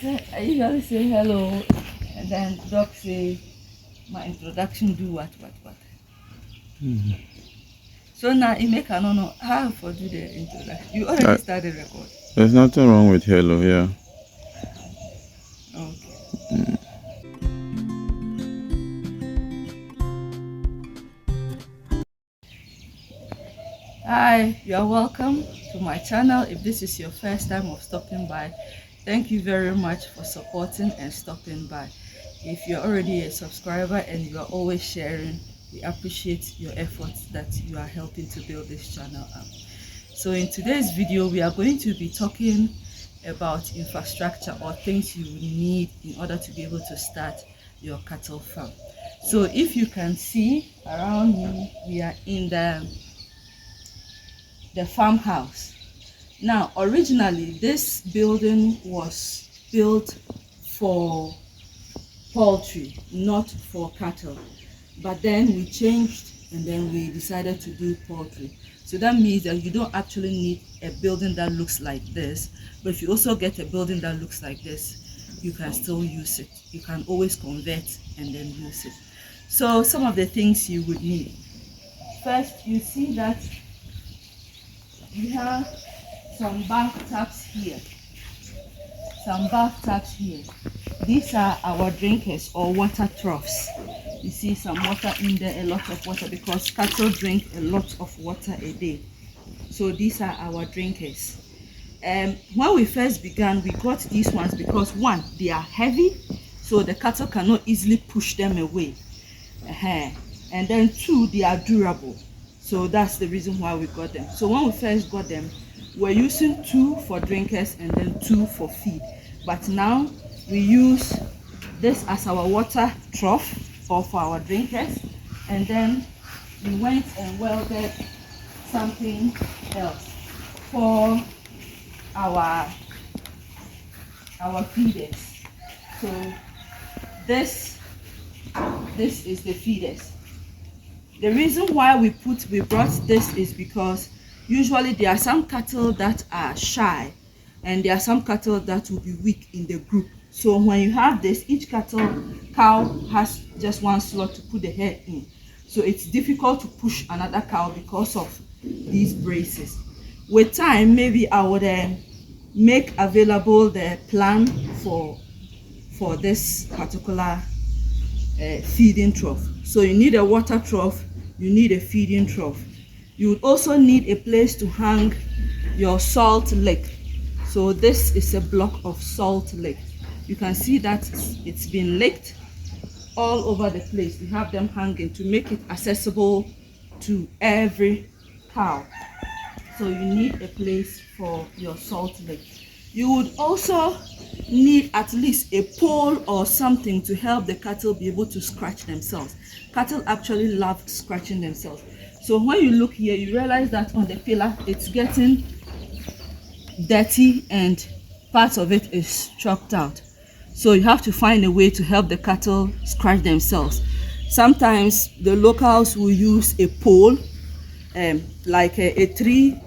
I usually say hello, and then Doc say my introduction do what. So now Emeka no know how for do the introduction. You already started record. There's nothing wrong with hello, yeah. Okay. Hi, you are welcome to my channel. If this is your first time of stopping by, thank you very much for supporting and stopping by. If you're already a subscriber and you are always sharing, we appreciate your efforts that you are helping to build this channel up. So in today's video, we are going to be talking about infrastructure or things you will need in order to be able to start your cattle farm. So if you can see around me, we are in the farmhouse. Now, originally, this building was built for poultry, not for cattle. But then we changed and then we decided to do poultry. So that means that you don't actually need a building that looks like this. But if you also get a building that looks like this, you can still use it. You can always convert and then use it. So some of the things you would need. First, you see that we have some bathtubs here. These are our drinkers or water troughs. You see some water in there, a lot of water, because cattle drink a lot of water a day. So these are our drinkers. When we first began, we got these ones because one, they are heavy, so the cattle cannot easily push them away. And then two, they are durable. So that's the reason why we got them. So when we first got them, we're using 2 for drinkers and then 2 for feed. But now we use this as our water trough or for our drinkers, and then we went and welded something else for our feeders. So this is the feeders. The reason why we brought this is because usually there are some cattle that are shy and there are some cattle that will be weak in the group. So when you have this, each cow has just one slot to put the head in. So it's difficult to push another cow because of these braces. With time, maybe I would make available the plan for this particular feeding trough. So you need a water trough, you need a feeding trough. You would also need a place to hang your salt lick. So this is a block of salt lick. You can see that it's been licked all over the place. We have them hanging to make it accessible to every cow. So you need a place for your salt lick. You would also need at least a pole or something to help the cattle be able to scratch themselves. Cattle actually love scratching themselves. So when you look here, you realize that on the pillar, it's getting dirty and part of it is chalked out. So you have to find a way to help the cattle scratch themselves. Sometimes the locals will use a pole, like a tree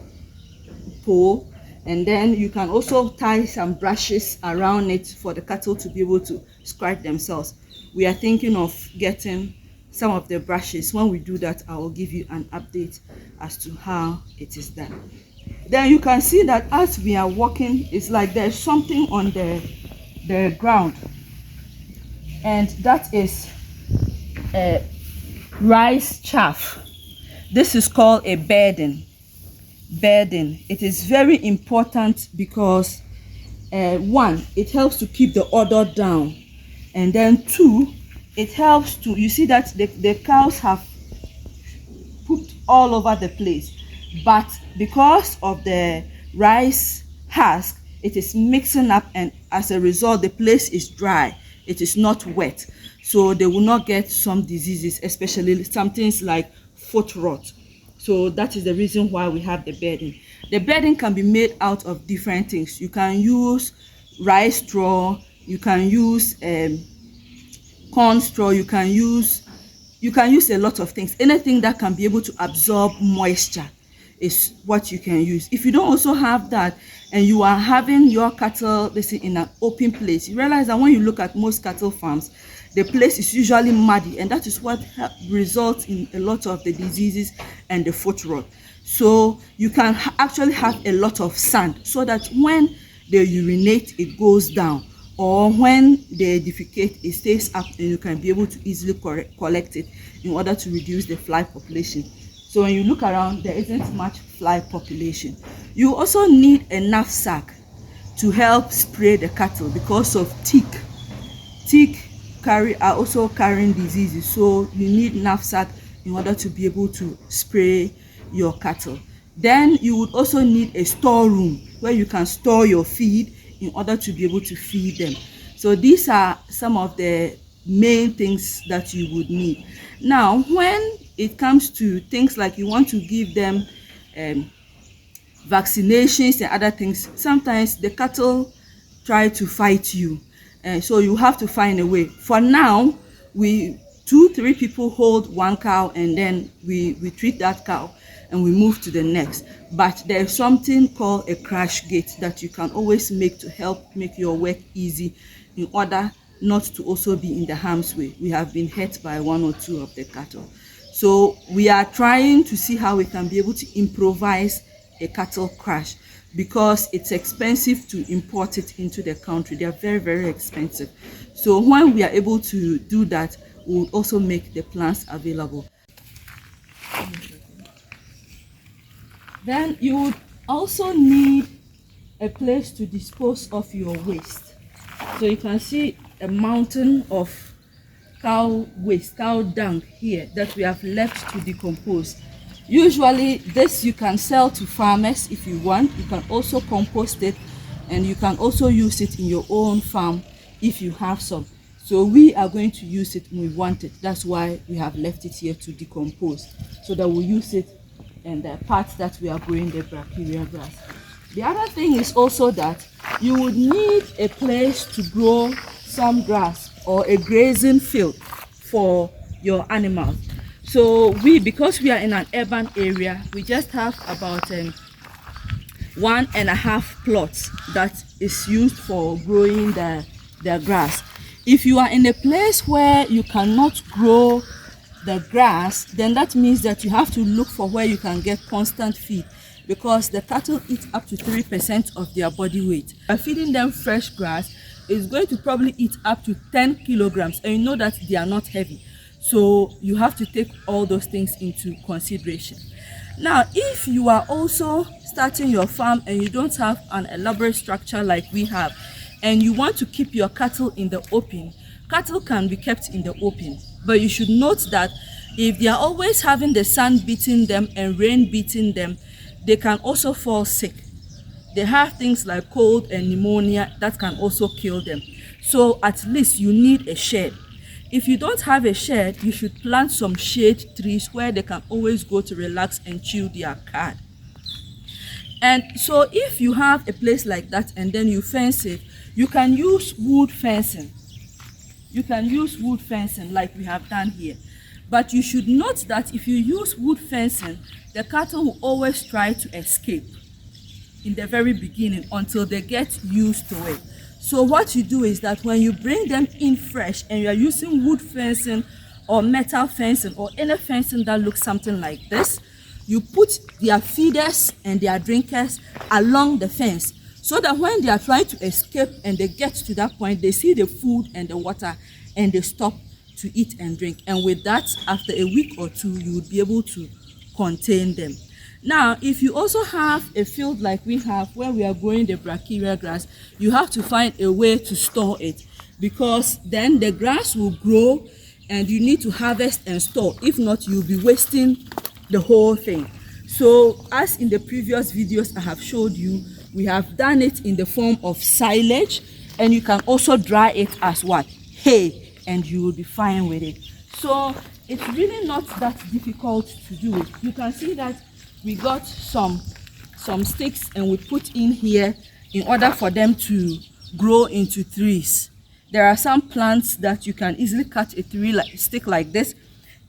pole, and then you can also tie some brushes around it for the cattle to be able to scratch themselves. We are thinking of getting some of the brushes. When we do that, I will give you an update as to how it is done. Then you can see that as we are walking, it's like there's something on the ground, and that is rice chaff. This is called a bedding. It is very important because one, it helps to keep the odor down, and then two, it helps to, you see that the cows have pooped all over the place, but because of the rice husk, it is mixing up, and as a result the place is dry. It is not wet, so they will not get some diseases, especially some things like foot rot. So that is the reason why we have the bedding. The bedding can be made out of different things. You can use rice straw, you can use corn straw, you can use a lot of things. Anything that can be able to absorb moisture is what you can use. If you don't also have that, and you are having your cattle, let's say, in an open place, you realize that when you look at most cattle farms, the place is usually muddy, and that is what results in a lot of the diseases and the foot rot. So you can actually have a lot of sand, so that when they urinate, it goes down, or when they defecate, it stays up, and you can be able to easily collect it in order to reduce the fly population. So when you look around, there isn't much fly population. You also need a knapsack to help spray the cattle because of tick. Tick are also carrying diseases, so you need knapsack in order to be able to spray your cattle. Then you would also need a storeroom where you can store your feed in order to be able to feed them. So these are some of the main things that you would need. Now, when it comes to things like you want to give them vaccinations and other things, sometimes the cattle try to fight you, so you have to find a way. For now, 2-3 people hold one cow, and then we treat that cow and we move to the next. But there's something called a crash gate that you can always make to help make your work easy, in order not to also be in the harm's way. We have been hurt by 1 or 2 of the cattle, so we are trying to see how we can be able to improvise a cattle crash, because it's expensive to import it into the country. They are very, very expensive. So when we are able to do that, we will also make the plants available. Then you would also need a place to dispose of your waste. So you can see a mountain of cow waste, cow dung here that we have left to decompose. Usually this you can sell to farmers if you want. You can also compost it, and you can also use it in your own farm if you have some. So we are going to use it when we want it. That's why we have left it here to decompose, so that we'll use it in the parts that we are growing the brachiaria grass. The other thing is also that you would need a place to grow some grass or a grazing field for your animals. So because we are in an urban area, we just have about 1.5 plots that is used for growing the grass. If you are in a place where you cannot grow the grass, then that means that you have to look for where you can get constant feed, because the cattle eat up to 3% of their body weight. By feeding them fresh grass, it's going to probably eat up to 10 kilograms, and you know that they are not heavy. So you have to take all those things into consideration. Now, if you are also starting your farm and you don't have an elaborate structure like we have, and you want to keep your cattle in the open, cattle can be kept in the open. But you should note that if they are always having the sun beating them and rain beating them, they can also fall sick. They have things like cold and pneumonia that can also kill them. So at least you need a shed. If you don't have a shed, you should plant some shade trees where they can always go to relax and chew their cud. And so if you have a place like that and then you fence it, you can use wood fencing. You can use wood fencing like we have done here. But you should note that if you use wood fencing, the cattle will always try to escape in the very beginning until they get used to it. So what you do is that when you bring them in fresh and you are using wood fencing or metal fencing or any fencing that looks something like this, you put their feeders and their drinkers along the fence, so that when they are trying to escape and they get to that point, they see the food and the water and they stop to eat and drink. And with that, after a week or 2, you would be able to contain them. Now, if you also have a field like we have where we are growing the brachiaria grass, you have to find a way to store it, because then the grass will grow and you need to harvest and store. If not, you'll be wasting the whole thing. So as in the previous videos I have showed you, we have done it in the form of silage, and you can also dry it as what? Hay, and you will be fine with it. So it's really not that difficult to do it. You can see that we got some sticks and we put in here in order for them to grow into trees. There are some plants that you can easily cut a stick like this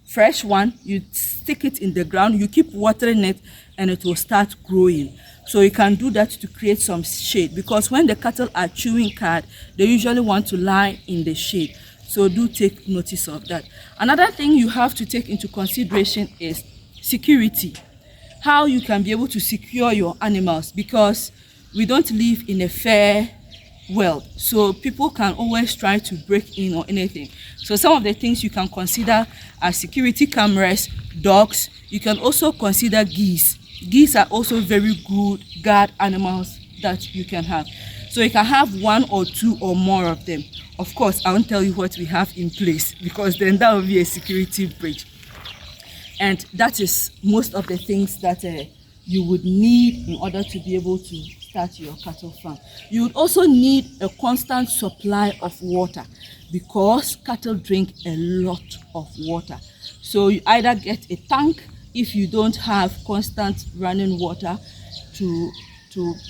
fresh one, you stick it in the ground, you keep watering it, and it will start growing. So you can do that to create some shade, because when the cattle are chewing cud, they usually want to lie in the shade. So do take notice of that. Another thing you have to take into consideration is security. How you can be able to secure your animals, because we don't live in a fair world, so people can always try to break in or anything. So some of the things you can consider are security cameras, dogs. You can also consider geese. Geese are also very good guard animals that you can have. So you can have 1 or 2 or more of them. Of course, I won't tell you what we have in place, because then that will be a security breach. And that is most of the things that you would need in order to be able to start your cattle farm. You would also need a constant supply of water, because cattle drink a lot of water. So you either get a tank if you don't have constant running water to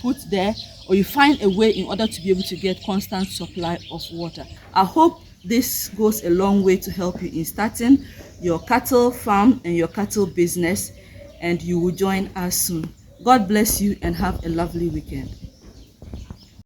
put there, or you find a way in order to be able to get constant supply of water. I hope this goes a long way to help you in starting your cattle farm and your cattle business, and you will join us soon. God bless you and have a lovely weekend.